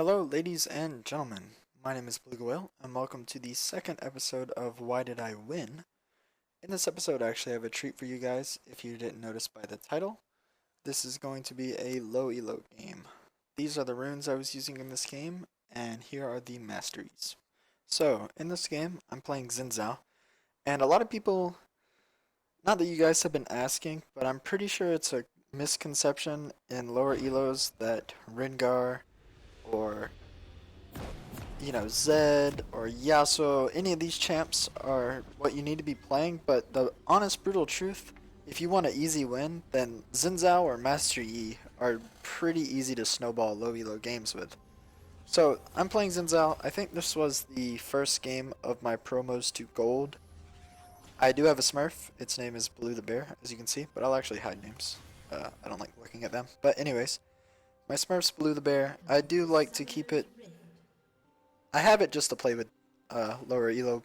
Hello, ladies and gentlemen. My name is Blue Whale, and welcome to the second episode of Why Did I Win? In this episode, I actually have a treat for you guys. If you didn't notice by the title, this is going to be a Low Elo game. These are the runes I was using in this game, and here are the masteries. So, in this game, I'm playing Xin Zhao, and a lot of people, not that you guys have been asking, but I'm pretty sure it's a misconception in lower elos that Rengar or Zed or Yasuo, any of these champs are what you need to be playing, but the honest, brutal truth, if you want an easy win, then Xin Zhao or Master Yi are pretty easy to snowball low elo games with. So, I'm playing Xin Zhao. I think this was the first game of my promos to gold. I do have a Smurf. Its name is Blue the Bear, as you can see, but I'll actually hide names. I don't like looking at them. But anyways, my Smurf's Blue the Bear. I do like to keep it. I have it just to play with lower elo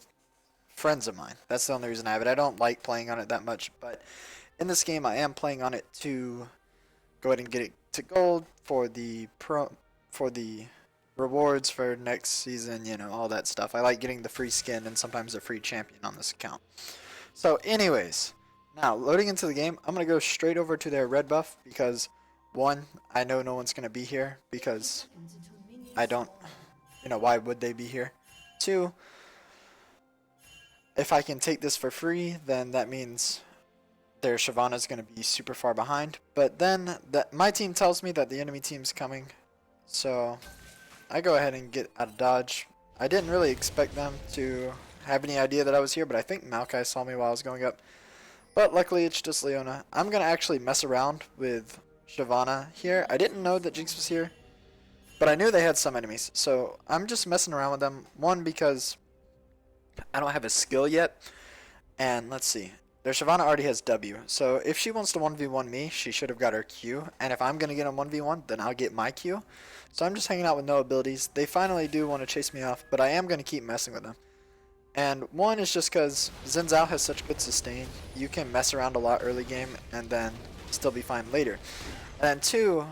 friends of mine. That's the only reason I have it. I don't like playing on it that much, but in this game I am playing on it to go ahead and get it to gold for the rewards for next season, all that stuff. I like getting the free skin and sometimes a free champion on this account. So anyways, now loading into the game, I'm going to go straight over to their red buff because one, I know no one's going to be here because I don't, why would they be here? Two, if I can take this for free, then that means their Shyvana is going to be super far behind. But then my team tells me that the enemy team's coming, so I go ahead and get out of dodge. I didn't really expect them to have any idea that I was here, but I think Maokai saw me while I was going up. But luckily it's just Leona. I'm going to actually mess around with Shyvana here. I didn't know that Jinx was here, but I knew they had some enemies, so I'm just messing around with them. One, because I don't have a skill yet, and let's see. Their Shyvana already has W, so if she wants to 1v1 me, she should have got her Q, and if I'm going to get a 1v1, then I'll get my Q. So I'm just hanging out with no abilities. They finally do want to chase me off, but I am going to keep messing with them. And one is just because Xin Zhao has such good sustain, you can mess around a lot early game, and then still be fine later. And then two,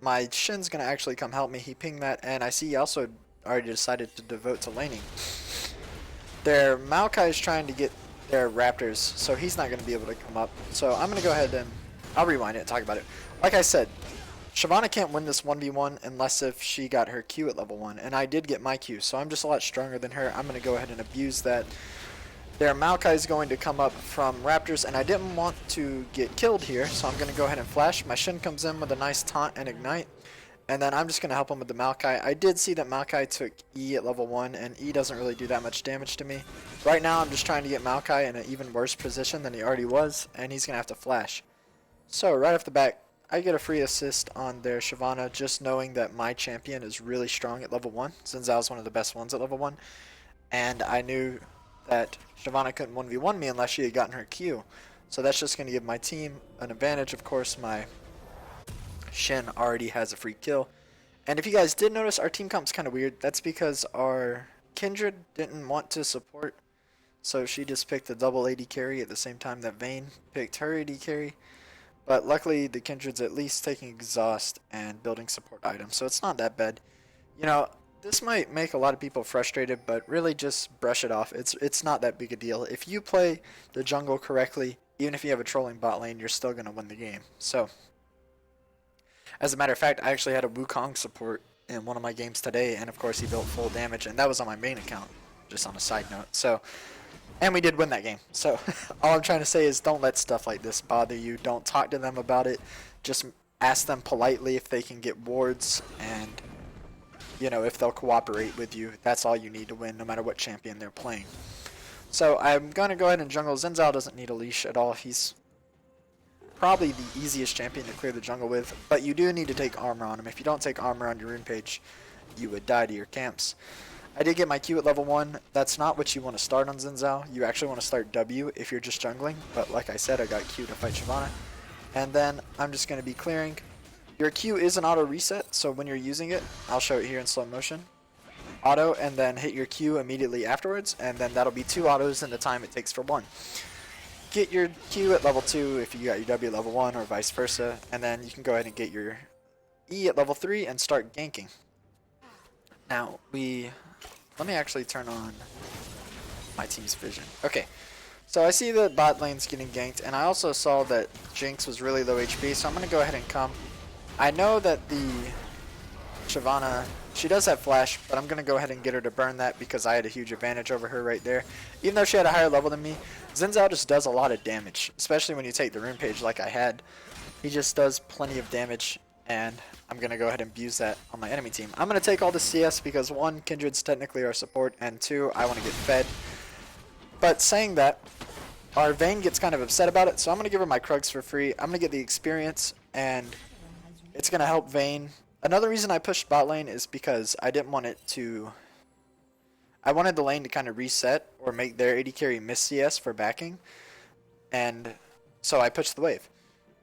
my Shin's going to actually come help me. He pinged that, and I see he also already decided to devote to laning. Their Maokai is trying to get their Raptors, so he's not going to be able to come up. So I'm going to go ahead and I'll rewind it and talk about it. Like I said, Shyvana can't win this 1v1 unless if she got her Q at level 1, and I did get my Q, so I'm just a lot stronger than her. I'm going to go ahead and abuse that. Their Maokai is going to come up from Raptors, and I didn't want to get killed here, so I'm going to go ahead and flash. My Shin comes in with a nice taunt and ignite, and then I'm just going to help him with the Maokai. I did see that Maokai took E at level 1, and E doesn't really do that much damage to me. Right now, I'm just trying to get Maokai in an even worse position than he already was, and he's going to have to flash. So, right off the bat, I get a free assist on their Shyvana, just knowing that my champion is really strong at level 1. Xin Zhao is one of the best ones at level 1, and I knew that Shyvana couldn't 1v1 me unless she had gotten her Q. So that's just going to give my team an advantage. Of course, my Shin already has a free kill. And if you guys did notice, our team comp's kind of weird. That's because our Kindred didn't want to support, so she just picked the double AD carry at the same time that Vayne picked her AD carry. But luckily, the Kindred's at least taking exhaust and building support items, so it's not that bad. This might make a lot of people frustrated, but really just brush it off. It's not that big a deal. If you play the jungle correctly, even if you have a trolling bot lane, you're still going to win the game. So, as a matter of fact, I actually had a Wukong support in one of my games today, and of course he built full damage, and that was on my main account, just on a side note. So, and we did win that game. So, all I'm trying to say is don't let stuff like this bother you. Don't talk to them about it. Just ask them politely if they can get wards, and if they'll cooperate with you. That's all you need to win, no matter what champion they're playing. So I'm going to go ahead and jungle. Xin Zhao doesn't need a leash at all. He's probably the easiest champion to clear the jungle with, but you do need to take armor on him. If you don't take armor on your rune page, you would die to your camps. I did get my Q at level 1. That's not what you want to start on Xin Zhao. You actually want to start W if you're just jungling, but like I said, I got Q to fight Shyvana. And then I'm just going to be clearing. Your Q is an auto reset, so when you're using it, I'll show it here in slow motion. Auto, and then hit your Q immediately afterwards, and then that'll be 2 autos in the time it takes for 1. Get your Q at level 2 if you got your W at level 1, or vice versa, and then you can go ahead and get your E at level 3 and start ganking. Now, let me actually turn on my team's vision. Okay, so I see that bot lane's getting ganked, and I also saw that Jinx was really low HP, so I'm going to go ahead and come. I know that the Shyvana, she does have flash, but I'm going to go ahead and get her to burn that because I had a huge advantage over her right there. Even though she had a higher level than me, Xin Zhao just does a lot of damage, especially when you take the rune page like I had. He just does plenty of damage, and I'm going to go ahead and abuse that on my enemy team. I'm going to take all the CS because 1, Kindred's technically our support, and 2, I want to get fed. But saying that, our Vayne gets kind of upset about it, so I'm going to give her my Krugs for free. I'm going to get the experience, and it's going to help Vayne. Another reason I pushed bot lane is because I didn't want it to... I wanted the lane to kind of reset or make their AD carry miss CS for backing, and so I pushed the wave.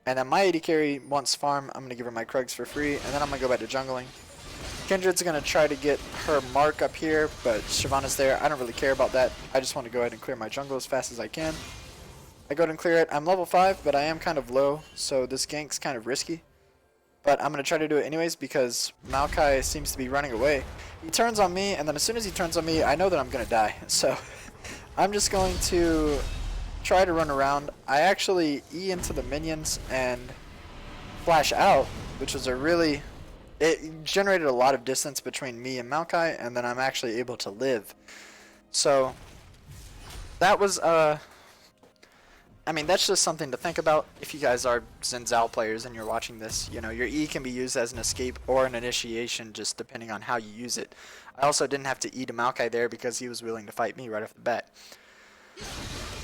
And then my AD carry wants farm, I'm going to give her my Krugs for free, and then I'm going to go back to jungling. Kindred's going to try to get her mark up here, but Shyvana's there. I don't really care about that. I just want to go ahead and clear my jungle as fast as I can. I go ahead and clear it. I'm level 5, but I am kind of low, so this gank's kind of risky. But I'm going to try to do it anyways because Maokai seems to be running away. He turns on me, and then as soon as he turns on me, I know that I'm going to die. So I'm just going to try to run around. I actually E into the minions and flash out, which was a really... It generated a lot of distance between me and Maokai, and then I'm actually able to live. So that was I mean, that's just something to think about if you guys are Xin Zhao players and you're watching this. You know, your E can be used as an escape or an initiation, just depending on how you use it. I also didn't have to E to Maokai there because he was willing to fight me right off the bat.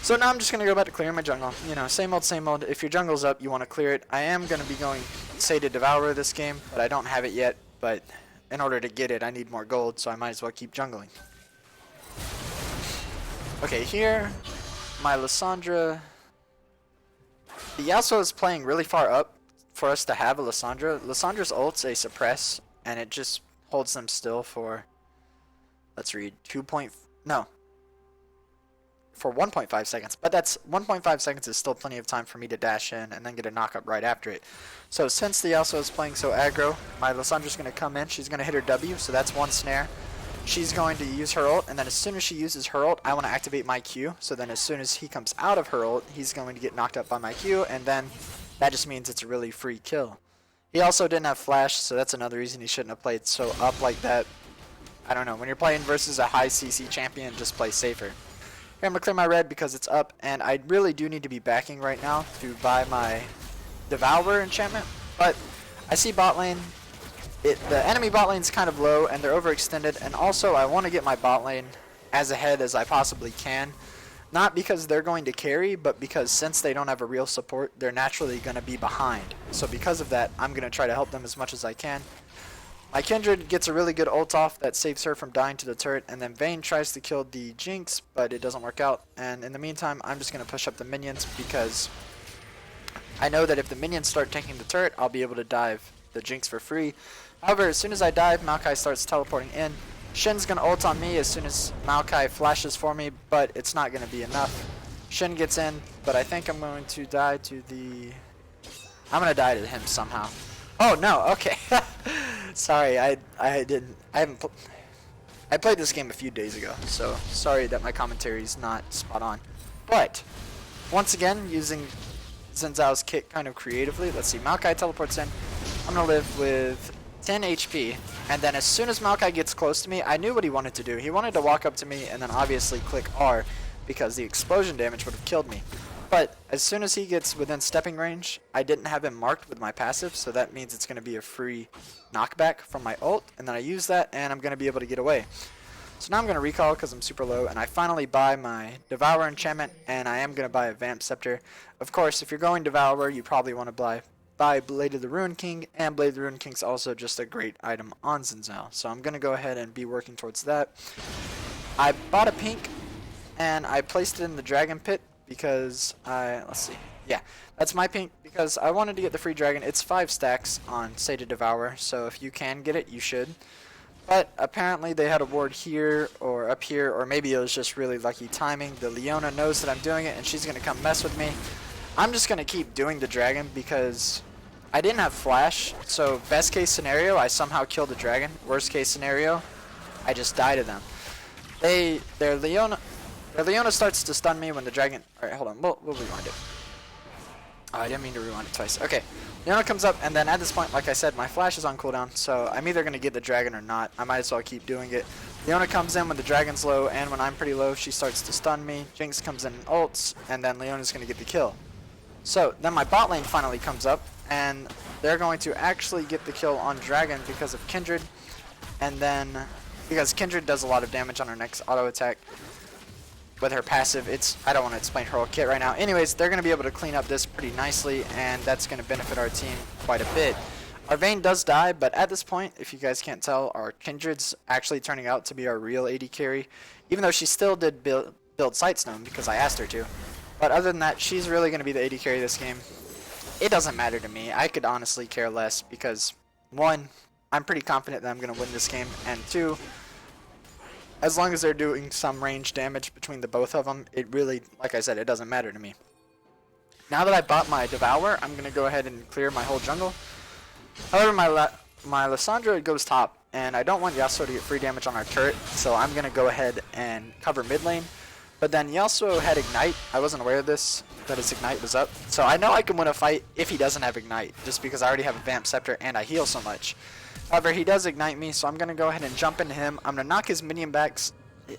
So now I'm just going to go back to clearing my jungle. You know, same old, same old. If your jungle's up, you want to clear it. I am going to be going Sated Devourer this game, but I don't have it yet. But in order to get it, I need more gold, so I might as well keep jungling. Okay, here, my Lissandra... The Yasuo is playing really far up for us to have a Lissandra. Lissandra's ult's a suppress, and it just holds them still for, let's read, for 1.5 seconds. But that's 1.5 seconds is still plenty of time for me to dash in and then get a knockup right after it. So since the Yasuo is playing so aggro, my Lissandra's going to come in. She's going to hit her W, so that's one snare. She's going to use her ult, and then as soon as she uses her ult, I want to activate my Q. So then as soon as he comes out of her ult, he's going to get knocked up by my Q, and then that just means it's a really free kill. He also didn't have flash, so that's another reason he shouldn't have played so up like that. I don't know, when you're playing versus a high CC champion, just play safer. Here, I'm going to clear my red because it's up, and I really do need to be backing right now to buy my Devourer enchantment, but I see bot lane. The enemy bot lane's kind of low, and they're overextended, and also I want to get my bot lane as ahead as I possibly can. Not because they're going to carry, but because since they don't have a real support, they're naturally going to be behind. So because of that, I'm going to try to help them as much as I can. My Kindred gets a really good ult off that saves her from dying to the turret, and then Vayne tries to kill the Jinx, but it doesn't work out. And in the meantime, I'm just going to push up the minions because I know that if the minions start taking the turret, I'll be able to dive the Jinx for free. However, as soon as I dive, Maokai starts teleporting in. Shin's going to ult on me as soon as Maokai flashes for me, but it's not going to be enough. Xin gets in, but I think I'm going to die to the... I'm going to die to him somehow. Oh, no, okay. Sorry, I played this game a few days ago, so sorry that my commentary is not spot on. But, once again, using Xin Zhao's kit kind of creatively. Let's see, Maokai teleports in. I'm going to live with 10 HP, and then as soon as Maokai gets close to me, I knew what he wanted to do. He wanted to walk up to me and then obviously click R because the explosion damage would have killed me. But as soon as he gets within stepping range, I didn't have him marked with my passive, so that means it's going to be a free knockback from my ult, and then I use that and I'm going to be able to get away. So now I'm going to recall because I'm super low, and I finally buy my Devourer enchantment, and I am going to buy a Vamp Scepter. Of course, if you're going Devourer, you probably want to buy Blade of the Ruined King, and Blade of the Ruined King's also just a great item on Xin Zhao. So I'm going to go ahead and be working towards that. I bought a pink, and I placed it in the Dragon Pit because let's see. Yeah, that's my pink because I wanted to get the free dragon. It's 5 stacks on Sated Devourer, so if you can get it, you should. But apparently they had a ward here or up here, or maybe it was just really lucky timing. The Leona knows that I'm doing it, and she's going to come mess with me. I'm just going to keep doing the dragon because I didn't have flash, so best case scenario, I somehow kill the dragon. Worst case scenario, I just die to them. Their Leona starts to stun me when the dragon. Alright, hold on. We'll rewind it. Oh, I didn't mean to rewind it twice. Okay. Leona comes up, and then at this point, like I said, my flash is on cooldown, so I'm either going to get the dragon or not. I might as well keep doing it. Leona comes in when the dragon's low, and when I'm pretty low, she starts to stun me. Jinx comes in and ults, and then Leona's going to get the kill. So, then my bot lane finally comes up, and they're going to actually get the kill on dragon because of Kindred, and then because Kindred does a lot of damage on her next auto attack with her passive. I don't want to explain her whole kit right now. Anyways, they're going to be able to clean up this pretty nicely, and that's going to benefit our team quite a bit. Our Vayne does die, but at this point, if you guys can't tell, our Kindred's actually turning out to be our real AD carry, even though she still did build Sightstone because I asked her to. But other than that, she's really going to be the AD carry this game. It doesn't matter to me. I could honestly care less because, one, I'm pretty confident that I'm going to win this game, and two, as long as they're doing some range damage between the both of them, it really, like I said, it doesn't matter to me. Now that I bought my Devour, I'm going to go ahead and clear my whole jungle. However, my Lissandra goes top, and I don't want Yasuo to get free damage on our turret, so I'm going to go ahead and cover mid lane. But then Yasuo had Ignite. I wasn't aware of this, that his Ignite was up. So I know I can win a fight if he doesn't have Ignite, just because I already have a Vamp Scepter and I heal so much. However, he does Ignite me, so I'm going to go ahead and jump into him. I'm going to knock his minion backs.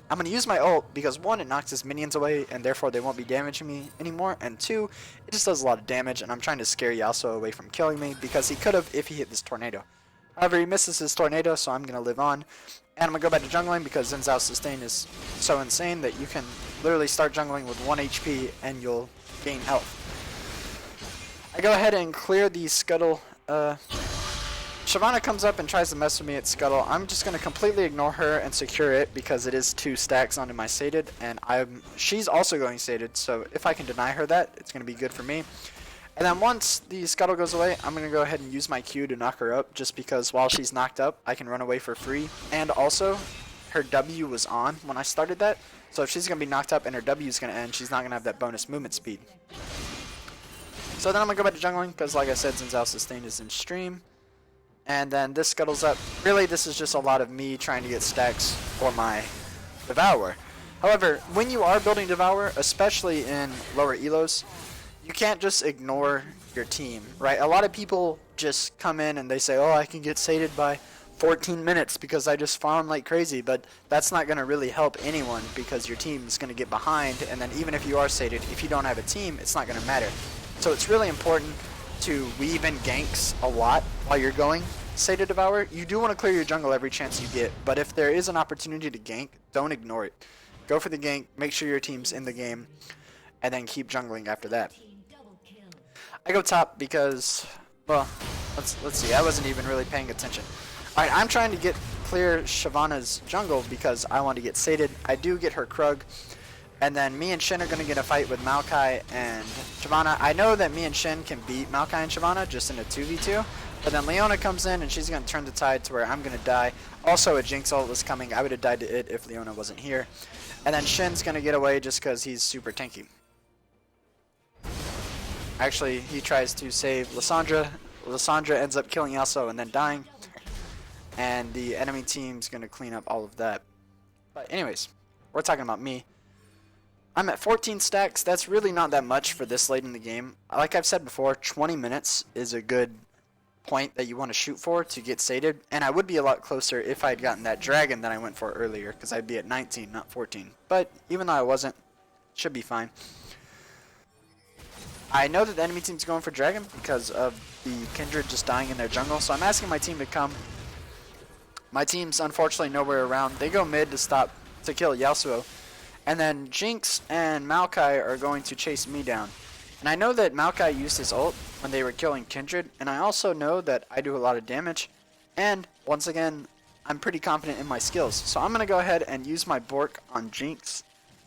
I'm going to use my ult because, one, it knocks his minions away, and therefore they won't be damaging me anymore. And two, it just does a lot of damage, and I'm trying to scare Yasuo away from killing me because he could have if he hit this tornado. However, he misses his tornado, so I'm going to live on. And I'm going to go back to jungling because Xin Zhao's sustain is so insane that you can literally start jungling with 1 HP and you'll gain health. I go ahead and clear the Scuttle. Shyvana comes up and tries to mess with me at Scuttle. I'm just going to completely ignore her and secure it because it is 2 stacks onto my Sated, and she's also going Sated, so if I can deny her that, it's going to be good for me. And then once the Scuttle goes away, I'm going to go ahead and use my Q to knock her up, just because while she's knocked up, I can run away for free. And also, her W was on when I started that, so if she's going to be knocked up and her W is going to end, she's not going to have that bonus movement speed. So then I'm going to go back to jungling, because like I said, Xin Zhao sustain is in stream. And then this Scuttle's up. Really, this is just a lot of me trying to get stacks for my Devour. However, when you are building Devour, especially in lower elos, you can't just ignore your team, right? A lot of people just come in and they say, oh, I can get sated by 14 minutes because I just farm like crazy, but that's not going to really help anyone because your team is going to get behind, and then even if you are sated, if you don't have a team, it's not going to matter. So it's really important to weave in ganks a lot while you're going sated Devour. You do want to clear your jungle every chance you get, but if there is an opportunity to gank, don't ignore it. Go for the gank, make sure your team's in the game, and then keep jungling after that. I go top because, well, let's see, I wasn't even really paying attention. Alright, I'm trying to clear Shyvana's jungle because I want to get sated. I do get her Krug, and then me and Xin are going to get a fight with Maokai and Shyvana. I know that me and Xin can beat Maokai and Shyvana just in a 2v2, but then Leona comes in and she's going to turn the tide to where I'm going to die. Also, a Jinx ult was coming. I would have died to it if Leona wasn't here. And then Shin's going to get away just because he's super tanky. Actually, he tries to save Lissandra. Lissandra ends up killing Yasuo and then dying. And the enemy team's going to clean up all of that. But anyways, we're talking about me. I'm at 14 stacks. That's really not that much for this late in the game. Like I've said before, 20 minutes is a good point that you want to shoot for to get sated. And I would be a lot closer if I had gotten that dragon that I went for earlier, because I'd be at 19, not 14. But even though I wasn't, should be fine. I know that the enemy team's going for dragon because of the Kindred just dying in their jungle, so I'm asking my team to come. My team's unfortunately nowhere around. They go mid to kill Yasuo, and then Jinx and Maokai are going to chase me down. And I know that Maokai used his ult when they were killing Kindred, and I also know that I do a lot of damage, and once again, I'm pretty confident in my skills. So I'm going to go ahead and use my Bork on Jinx,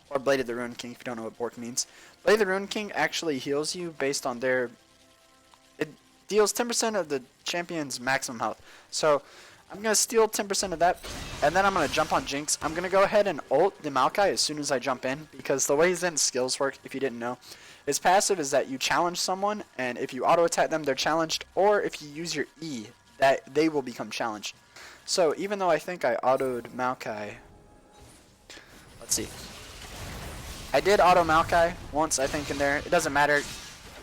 or Blade of the Ruined King if you don't know what Bork means. Blade of the Ruined King actually heals you based on their... It deals 10% of the champion's maximum health. So I'm going to steal 10% of that, and then I'm going to jump on Jinx. I'm going to go ahead and ult the Maokai as soon as I jump in, because the way Zen's skills work, if you didn't know, his passive is that you challenge someone, and if you auto-attack them, they're challenged, or if you use your E, that they will become challenged. So even though I think I autoed Maokai, let's see. I did auto Maokai once, I think, in there. It doesn't matter.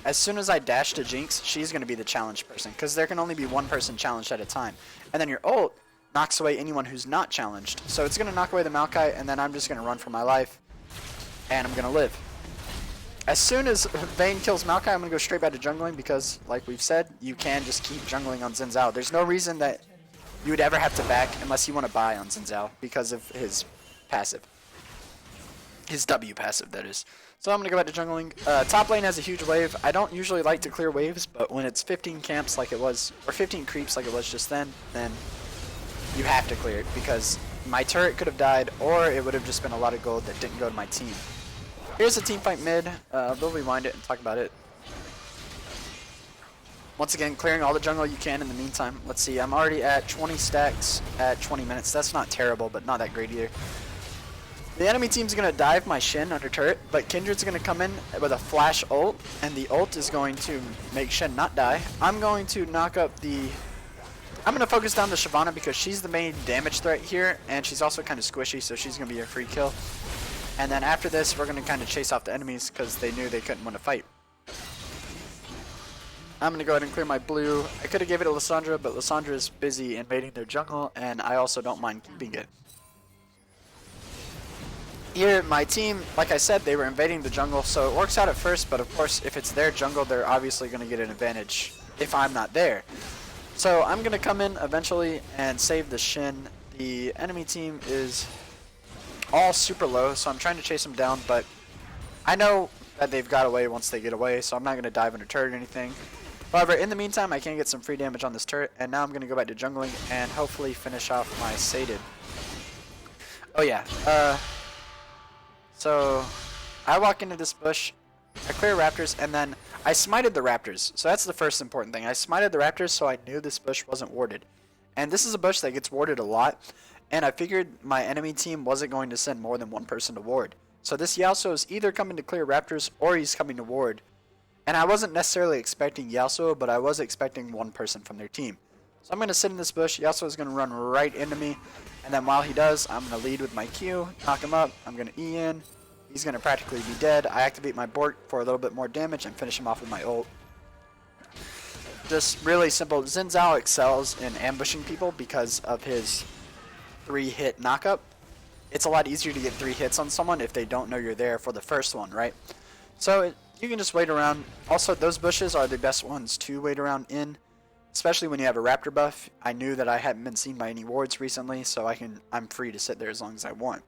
As soon as I dash to Jinx, she's going to be the challenge person, because there can only be one person challenged at a time. And then your ult knocks away anyone who's not challenged. So it's going to knock away the Maokai, and then I'm just going to run for my life, and I'm going to live. As soon as Vayne kills Maokai, I'm going to go straight back to jungling, because, like we've said, you can just keep jungling on Xin Zhao. There's no reason that you would ever have to back unless you want to buy on Xin Zhao because of his passive. His W passive, that is. So I'm going to go back to jungling. Top lane has a huge wave. I don't usually like to clear waves, but when it's 15 camps like it was, or 15 creeps like it was just then you have to clear it, because my turret could have died, or it would have just been a lot of gold that didn't go to my team. Here's a team fight mid. We'll rewind it and talk about it. Once again, clearing all the jungle you can in the meantime. Let's see, I'm already at 20 stacks at 20 minutes. That's not terrible, but not that great either. The enemy team's going to dive my Xin under turret, but Kindred's going to come in with a flash ult, and the ult is going to make Xin not die. I'm going to knock up the... I'm going to focus down the Shyvana because she's the main damage threat here, and she's also kind of squishy, so she's going to be a free kill. And then after this, we're going to kind of chase off the enemies because they knew they couldn't win a fight. I'm going to go ahead and clear my blue. I could have gave it to Lissandra, but Lissandra is busy invading their jungle, and I also don't mind keeping it. Here, my team, like I said, they were invading the jungle, so it works out at first, but of course, if it's their jungle, they're obviously going to get an advantage if I'm not there. So I'm going to come in eventually and save the Xin. The enemy team is all super low, so I'm trying to chase them down, but I know that they've got away once they get away, so I'm not going to dive into turret or anything. However, in the meantime, I can get some free damage on this turret, and now I'm going to go back to jungling and hopefully finish off my sated. Oh yeah, so I walk into this bush, I clear raptors, and then I smited the raptors. So that's the first important thing. I smited the raptors so I knew this bush wasn't warded. And this is a bush that gets warded a lot, and I figured my enemy team wasn't going to send more than one person to ward. So this Yasuo is either coming to clear raptors or he's coming to ward. And I wasn't necessarily expecting Yasuo, but I was expecting one person from their team. So I'm going to sit in this bush, Yasuo is going to run right into me, and then while he does, I'm going to lead with my Q, knock him up, I'm going to E in, he's going to practically be dead, I activate my Bork for a little bit more damage and finish him off with my ult. Just really simple. Xin Zhao excels in ambushing people because of his 3-hit knockup. It's a lot easier to get 3 hits on someone if they don't know you're there for the first one, right? So you can just wait around. Also, those bushes are the best ones to wait around in, especially when you have a raptor buff. I knew that I hadn't been seen by any wards recently, so I'm free to sit there as long as I want.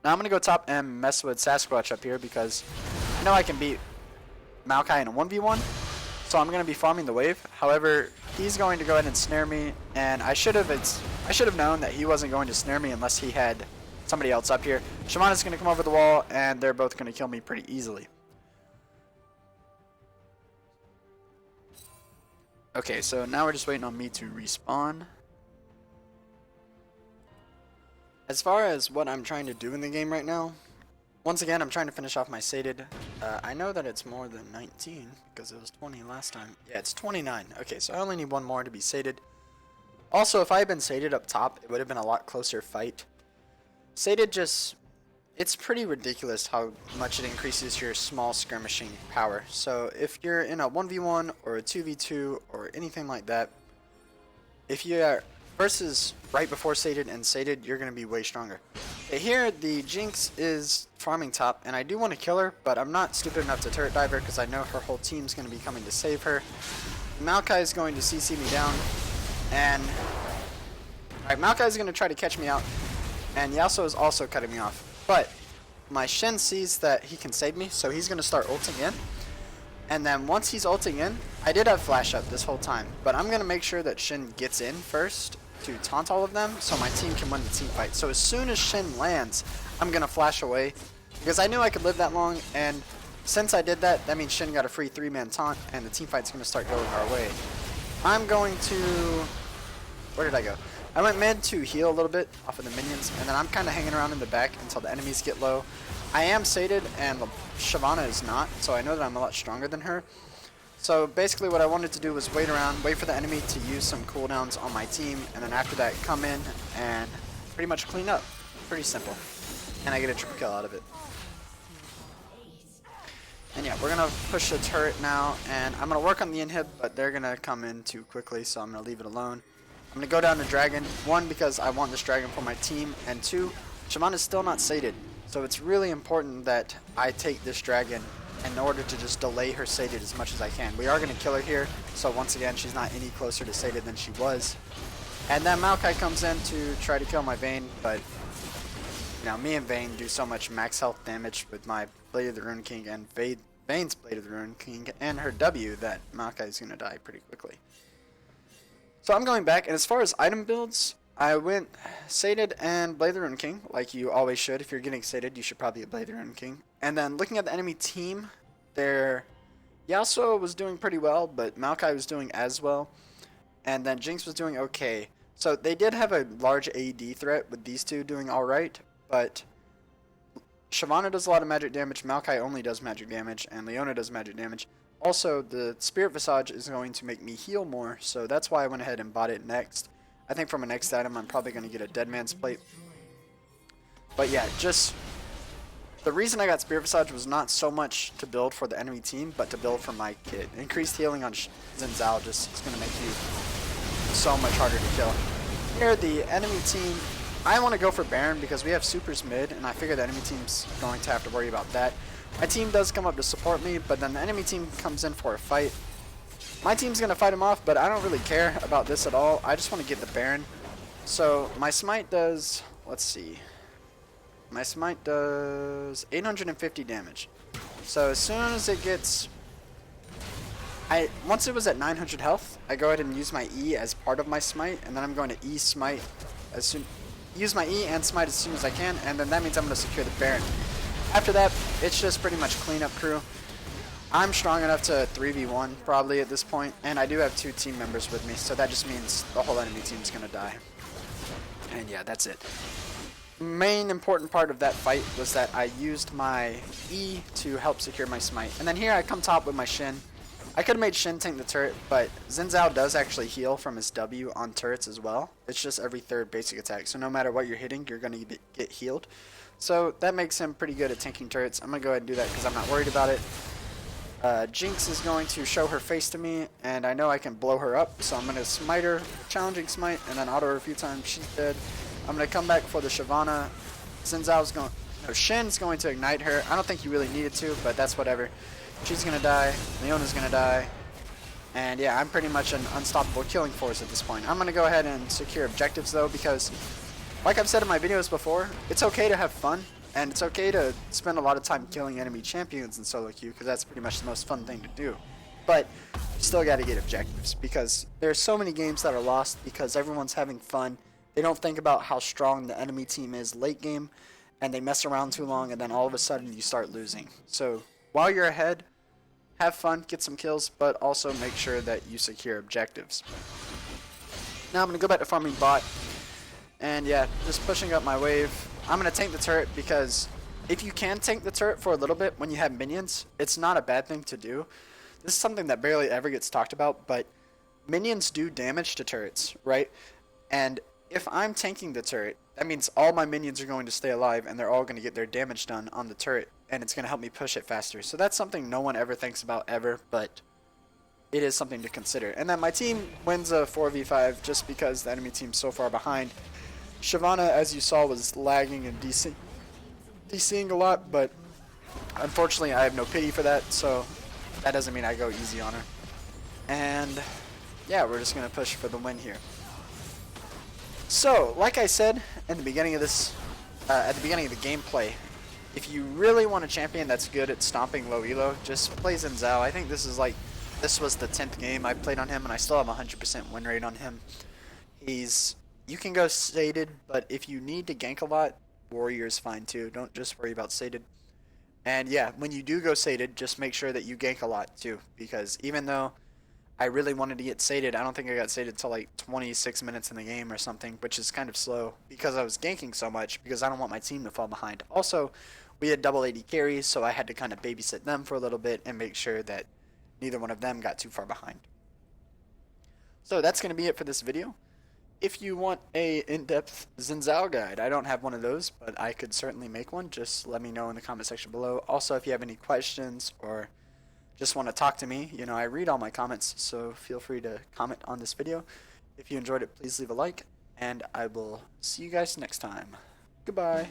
Now I'm going to go top and mess with Sasquatch up here because I know I can beat Maokai in a 1v1, so I'm going to be farming the wave. However, he's going to go ahead and snare me, and I should have known that he wasn't going to snare me unless he had somebody else up here. Shyvana's going to come over the wall, and they're both going to kill me pretty easily. Okay, so now we're just waiting on me to respawn. As far as what I'm trying to do in the game right now, once again, I'm trying to finish off my sated. I know that it's more than 19 because it was 20 last time. Yeah, it's 29. Okay, so I only need one more to be sated. Also, if I had been sated up top, it would have been a lot closer fight. Sated just... It's pretty ridiculous how much it increases your small skirmishing power. So if you're in a 1v1 or a 2v2 or anything like that, if you are versus right before sated and sated, you're going to be way stronger. Okay, here the Jinx is farming top, and I do want to kill her, but I'm not stupid enough to turret dive her because I know her whole team's going to be coming to save her. Maokai is going to CC me down, and alright, Maokai is going to try to catch me out, and Yasuo is also cutting me off. But my Xin sees that he can save me, so he's going to start ulting in. And then once he's ulting in, I did have flash up this whole time, but I'm going to make sure that Xin gets in first to taunt all of them so my team can win the team fight. So as soon as Xin lands, I'm going to flash away because I knew I could live that long, and since I did that, that means Xin got a free 3-man taunt and the team fight's going to start going our way. I'm going to... Where did I go? I went mid to heal a little bit off of the minions, and then I'm kind of hanging around in the back until the enemies get low. I am sated, and Shyvana is not, so I know that I'm a lot stronger than her. So basically what I wanted to do was wait around, wait for the enemy to use some cooldowns on my team, and then after that come in and pretty much clean up. Pretty simple. And I get a triple kill out of it. And yeah, we're going to push the turret now, and I'm going to work on the inhib, but they're going to come in too quickly, so I'm going to leave it alone. I'm going to go down to dragon, one, because I want this dragon for my team, and two, Shyvana's still not sated. So it's really important that I take this dragon in order to just delay her sated as much as I can. We are going to kill her here, so once again, she's not any closer to sated than she was. And then Maokai comes in to try to kill my Vayne, but you know, me and Vayne do so much max health damage with my Blade of the Rune King and Vayne's Blade of the Rune King and her W that Maokai is going to die pretty quickly. So I'm going back, and as far as item builds, I went sated and Blade of the Rune King, like you always should. If you're getting sated, you should probably get Blade of the Rune King. And then looking at the enemy team, their Yasuo was doing pretty well, but Maokai was doing as well. And then Jinx was doing okay. So they did have a large AD threat with these two doing alright, but Shyvana does a lot of magic damage, Maokai only does magic damage, and Leona does magic damage. Also, the Spirit Visage is going to make me heal more, so that's why I went ahead and bought it next. I think from a next item, I'm probably going to get a Dead Man's Plate. But yeah, just the reason I got Spirit Visage was not so much to build for the enemy team, but to build for my kit. Increased healing on Xin Zhao just is going to make you so much harder to kill. Here, the enemy team, I want to go for Baron because we have supers mid, and I figure the enemy team's going to have to worry about that. My team does come up to support me, but then the enemy team comes in for a fight. My team's going to fight him off, but I don't really care about this at all. I just want to get the Baron. So my smite does, let's see. My smite does 850 damage. So as soon as it gets, once it was at 900 health, I go ahead and use my E as part of my smite, and then I'm going to E smite as soon, use my E and smite as soon as I can, and then that means I'm going to secure the Baron. After that, it's just pretty much cleanup crew. I'm strong enough to 3v1 probably at this point, and I do have 2 team members with me, so that just means the whole enemy team's gonna die. And yeah, that's it. Main important part of that fight was that I used my E to help secure my smite. And then here I come top with my Xin. I could have made Xin tank the turret, but Xin Zhao does actually heal from his W on turrets as well. It's just every third basic attack, so no matter what you're hitting, you're gonna get healed. So that makes him pretty good at tanking turrets. I'm gonna go ahead and do that because I'm not worried about it. Jinx is going to show her face to me, and I know I can blow her up, so I'm going to smite her, challenging smite, and then auto her a few times. She's dead. I'm going to come back for the Shyvana. Shin's going to ignite her. I don't think you really needed to, but that's whatever. She's going to die. Leona's going to die. And yeah, I'm pretty much an unstoppable killing force at this point. I'm going to go ahead and secure objectives, though, because like I've said in my videos before, it's okay to have fun. And it's okay to spend a lot of time killing enemy champions in solo queue, because that's pretty much the most fun thing to do. But you still got to get objectives, because there's so many games that are lost because everyone's having fun. They don't think about how strong the enemy team is late game, and they mess around too long, and then all of a sudden you start losing. So while you're ahead, have fun, get some kills, but also make sure that you secure objectives. Now I'm going to go back to farming bot, and yeah, just pushing up my wave. I'm going to tank the turret because if you can tank the turret for a little bit when you have minions, it's not a bad thing to do. This is something that barely ever gets talked about, but minions do damage to turrets, right? And if I'm tanking the turret, that means all my minions are going to stay alive and they're all going to get their damage done on the turret, and it's going to help me push it faster. So that's something no one ever thinks about ever, but it is something to consider. And then my team wins a 4v5 just because the enemy team's so far behind. Shyvana, as you saw, was lagging and DCing a lot, but unfortunately I have no pity for that, so that doesn't mean I go easy on her. And yeah, we're just going to push for the win here. So, like I said in the beginning of this, at the beginning of the gameplay, if you really want a champion that's good at stomping low elo, just play Xin Zhao. I think this was the 10th game I played on him, and I still have a 100% win rate on him. You can go sated, but if you need to gank a lot, warrior's fine too. Don't just worry about sated. And yeah, when you do go sated, just make sure that you gank a lot too, because even though I really wanted to get sated, I don't think I got sated till like 26 minutes in the game or something, which is kind of slow because I was ganking so much, because I don't want my team to fall behind. Also, we had double AD carries, so I had to kind of babysit them for a little bit and make sure that neither one of them got too far behind. So that's going to be it for this video. If you want a in-depth Xin Zhao guide, I don't have one of those, but I could certainly make one. Just let me know in the comment section below. Also, if you have any questions or just want to talk to me, I read all my comments, so feel free to comment on this video. If you enjoyed it, please leave a like, and I will see you guys next time. Goodbye.